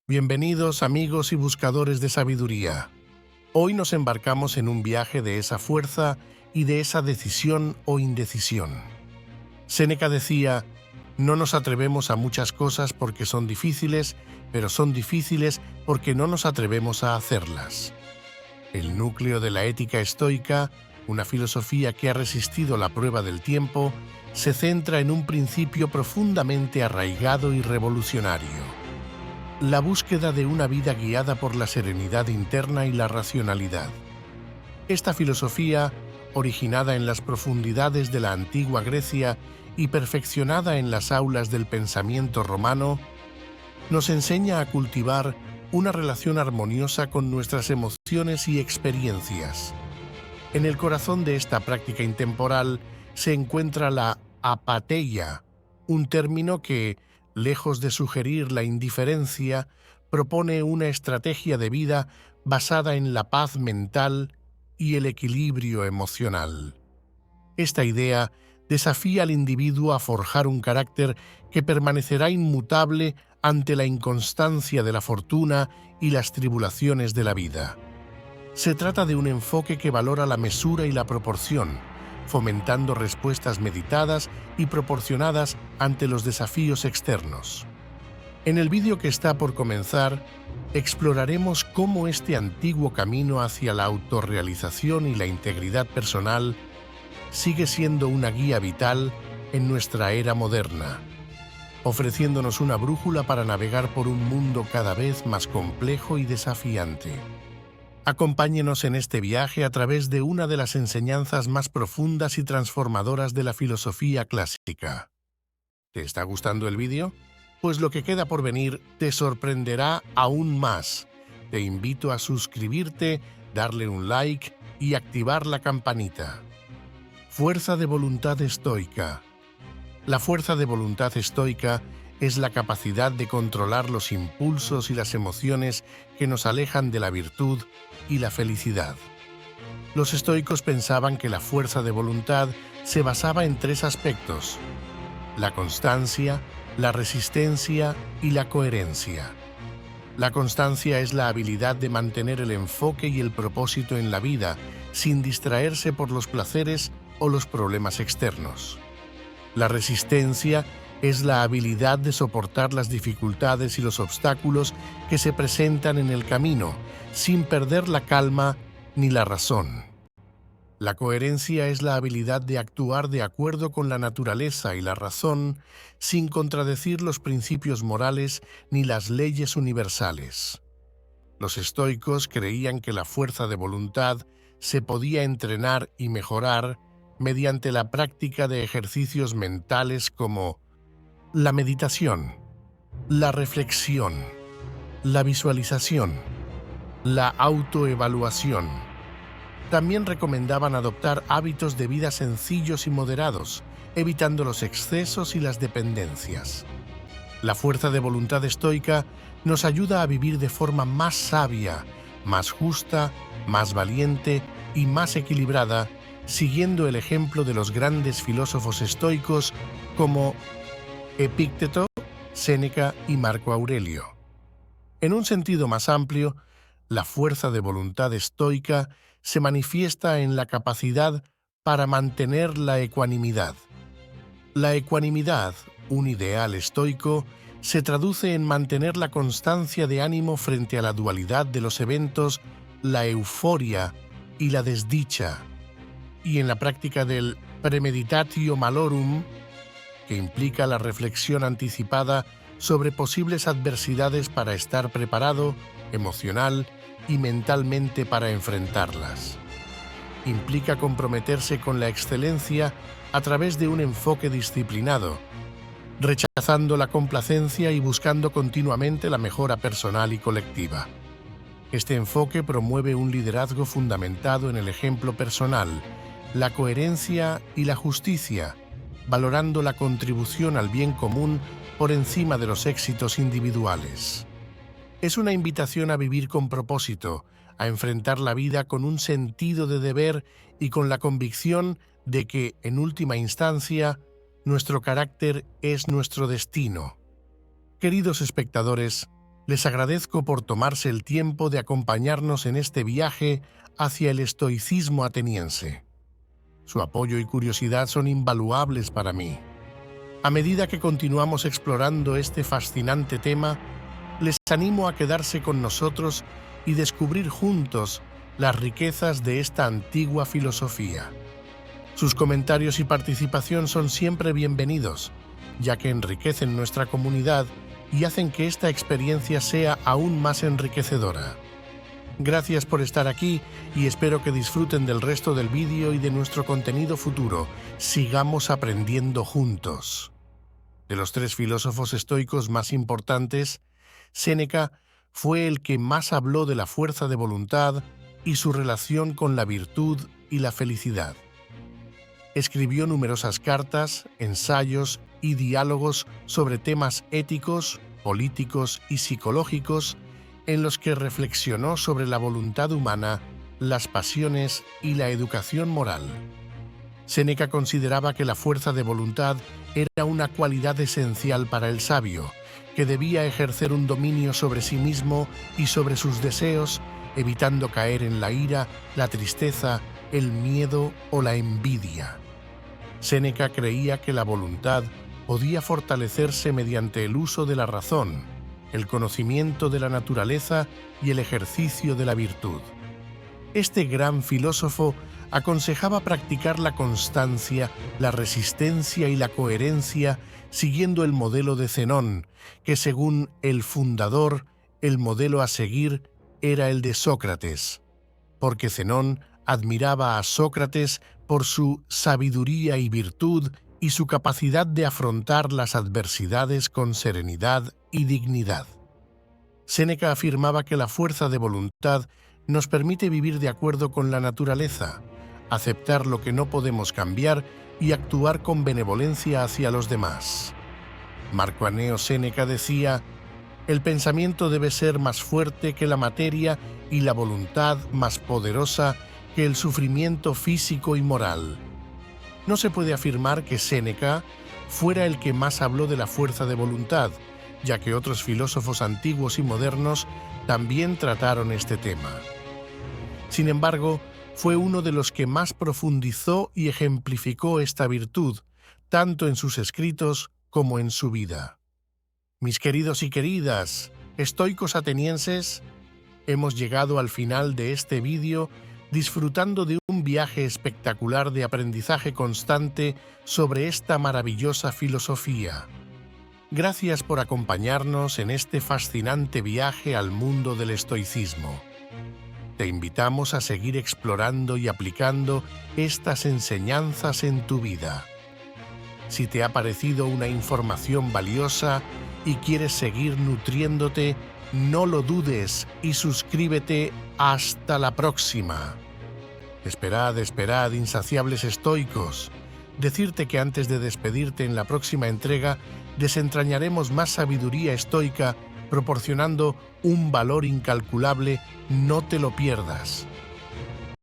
Bienvenidos amigos y buscadores de sabiduría. Hoy nos embarcamos en un viaje de esa fuerza y de esa decisión o indecisión. Séneca decía, no nos atrevemos a muchas cosas porque son difíciles, pero son difíciles porque no nos atrevemos a hacerlas. El núcleo de la ética estoica, una filosofía que ha resistido la prueba del tiempo, se centra en un principio profundamente arraigado y revolucionario: la búsqueda de una vida guiada por la serenidad interna y la racionalidad. Esta filosofía, originada en las profundidades de la antigua Grecia y perfeccionada en las aulas del pensamiento romano, nos enseña a cultivar una relación armoniosa con nuestras emociones y experiencias. En el corazón de esta práctica intemporal se encuentra la apatheia, un término que, lejos de sugerir la indiferencia, propone una estrategia de vida basada en la paz mental y el equilibrio emocional. Esta idea desafía al individuo a forjar un carácter que permanecerá inmutable ante la inconstancia de la fortuna y las tribulaciones de la vida. Se trata de un enfoque que valora la mesura y la proporción, fomentando respuestas meditadas y proporcionadas ante los desafíos externos. En el vídeo que está por comenzar, exploraremos cómo este antiguo camino hacia la autorrealización y la integridad personal sigue siendo una guía vital en nuestra era moderna, ofreciéndonos una brújula para navegar por un mundo cada vez más complejo y desafiante. Acompáñenos en este viaje a través de una de las enseñanzas más profundas y transformadoras de la filosofía clásica. ¿Te está gustando el vídeo? Pues lo que queda por venir te sorprenderá aún más. Te invito a suscribirte, darle un like y activar la campanita. Fuerza de voluntad estoica. La fuerza de voluntad estoica es la capacidad de controlar los impulsos y las emociones que nos alejan de la virtud y la felicidad. Los estoicos pensaban que la fuerza de voluntad se basaba en tres aspectos: la constancia, la resistencia y la coherencia. La constancia es la habilidad de mantener el enfoque y el propósito en la vida, sin distraerse por los placeres o los problemas externos. La resistencia es la habilidad de soportar las dificultades y los obstáculos que se presentan en el camino, sin perder la calma ni la razón. La coherencia es la habilidad de actuar de acuerdo con la naturaleza y la razón, sin contradecir los principios morales ni las leyes universales. Los estoicos creían que la fuerza de voluntad se podía entrenar y mejorar mediante la práctica de ejercicios mentales como la meditación, la reflexión, la visualización, la autoevaluación. También recomendaban adoptar hábitos de vida sencillos y moderados, evitando los excesos y las dependencias. La fuerza de voluntad estoica nos ayuda a vivir de forma más sabia, más justa, más valiente y más equilibrada, siguiendo el ejemplo de los grandes filósofos estoicos como Epicteto, Séneca y Marco Aurelio. En un sentido más amplio, la fuerza de voluntad estoica se manifiesta en la capacidad para mantener la ecuanimidad. La ecuanimidad, un ideal estoico, se traduce en mantener la constancia de ánimo frente a la dualidad de los eventos, la euforia y la desdicha, y en la práctica del premeditatio malorum, que implica la reflexión anticipada sobre posibles adversidades para estar preparado, emocional y mentalmente para enfrentarlas. Implica comprometerse con la excelencia a través de un enfoque disciplinado, rechazando la complacencia y buscando continuamente la mejora personal y colectiva. Este enfoque promueve un liderazgo fundamentado en el ejemplo personal, la coherencia y la justicia, valorando la contribución al bien común por encima de los éxitos individuales. Es una invitación a vivir con propósito, a enfrentar la vida con un sentido de deber y con la convicción de que, en última instancia, nuestro carácter es nuestro destino. Queridos espectadores, Les agradezco por tomarse el tiempo de acompañarnos en este viaje hacia el estoicismo ateniense. Su apoyo y curiosidad son invaluables para mí. A medida que continuamos explorando este fascinante tema, les animo a quedarse con nosotros y descubrir juntos las riquezas de esta antigua filosofía. Sus comentarios y participación son siempre bienvenidos, ya que enriquecen nuestra comunidad y hacen que esta experiencia sea aún más enriquecedora. Gracias por estar aquí y espero que disfruten del resto del vídeo y de nuestro contenido futuro. Sigamos aprendiendo juntos. De los 3 filósofos estoicos más importantes, Séneca fue el que más habló de la fuerza de voluntad y su relación con la virtud y la felicidad. Escribió numerosas cartas, ensayos y diálogos sobre temas éticos, políticos y psicológicos en los que reflexionó sobre la voluntad humana, las pasiones y la educación moral. Séneca consideraba que la fuerza de voluntad era una cualidad esencial para el sabio, que debía ejercer un dominio sobre sí mismo y sobre sus deseos, evitando caer en la ira, la tristeza, el miedo o la envidia. Séneca creía que la voluntad podía fortalecerse mediante el uso de la razón, el conocimiento de la naturaleza y el ejercicio de la virtud. Este gran filósofo aconsejaba practicar la constancia, la resistencia y la coherencia siguiendo el modelo de Zenón, que según el fundador, el modelo a seguir era el de Sócrates, porque Zenón admiraba a Sócrates por su sabiduría y virtud y su capacidad de afrontar las adversidades con serenidad y dignidad. Séneca afirmaba que la fuerza de voluntad nos permite vivir de acuerdo con la naturaleza, aceptar lo que no podemos cambiar y actuar con benevolencia hacia los demás. Marco Anneo Séneca decía: «El pensamiento debe ser más fuerte que la materia y la voluntad más poderosa que el sufrimiento físico y moral». No se puede afirmar que Séneca fuera el que más habló de la fuerza de voluntad, ya que otros filósofos antiguos y modernos también trataron este tema. Sin embargo, fue uno de los que más profundizó y ejemplificó esta virtud, tanto en sus escritos como en su vida. Mis queridos y queridas estoicos atenienses, hemos llegado al final de este vídeo disfrutando de un viaje espectacular de aprendizaje constante sobre esta maravillosa filosofía. Gracias por acompañarnos en este fascinante viaje al mundo del estoicismo. Te invitamos a seguir explorando y aplicando estas enseñanzas en tu vida. Si te ha parecido una información valiosa y quieres seguir nutriéndote, no lo dudes y suscríbete. Hasta la próxima. Esperad, esperad, insaciables estoicos. Decirte que antes de despedirte en la próxima entrega, desentrañaremos más sabiduría estoica, proporcionando un valor incalculable. No te lo pierdas.